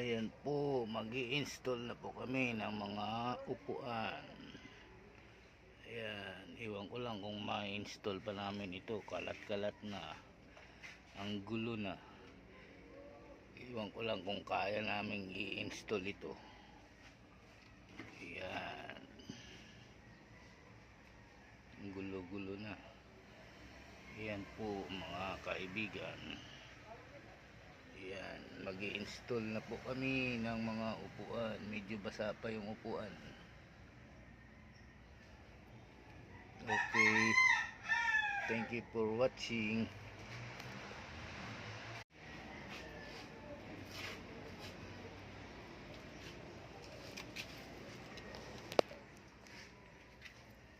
Ayan po, mag-i-install na po kami ng mga upuan. Ayan, iwan ko lang kung ma-install pa namin ito. Kalat-kalat na, ang gulo na. Iwan ko lang kung kaya namin i-install ito. Ayan, ang gulo-gulo na. Ayan po mga kaibigan. Ayan, mag-i-install na po kami ng mga upuan. Medyo basa pa yung upuan. Okay, thank you for watching.